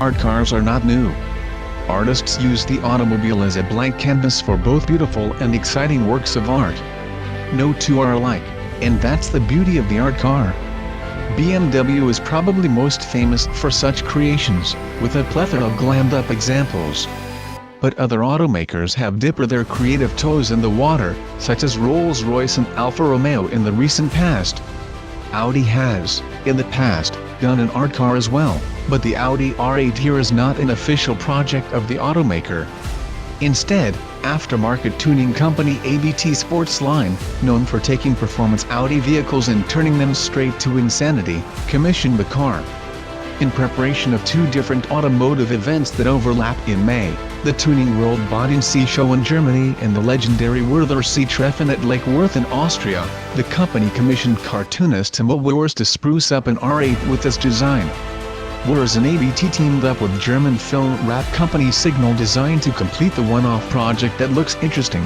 Art cars are not new. Artists use the automobile as a blank canvas for both beautiful and exciting works of art. No two are alike, and that's the beauty of the art car. BMW is probably most famous for such creations, with a plethora of glammed-up examples. But other automakers have dipped their creative toes in the water, such as Rolls-Royce and Alfa Romeo in the recent past. Audi has, in the past, done an art car as well, but the Audi R8 here is not an official project of the automaker. Instead, aftermarket tuning company ABT Sportsline, known for taking performance Audi vehicles and turning them straight to insanity, commissioned the car. In preparation of two different automotive events that overlap in May, the Tuning World Bodensee show in Germany and the legendary Wörthersee Treffen at Lake Worth in Austria, the company commissioned cartoonist Timo Wörs to spruce up an R8 with this design. Wörs and ABT teamed up with German film wrap company Signal Design to complete the one-off project that looks interesting.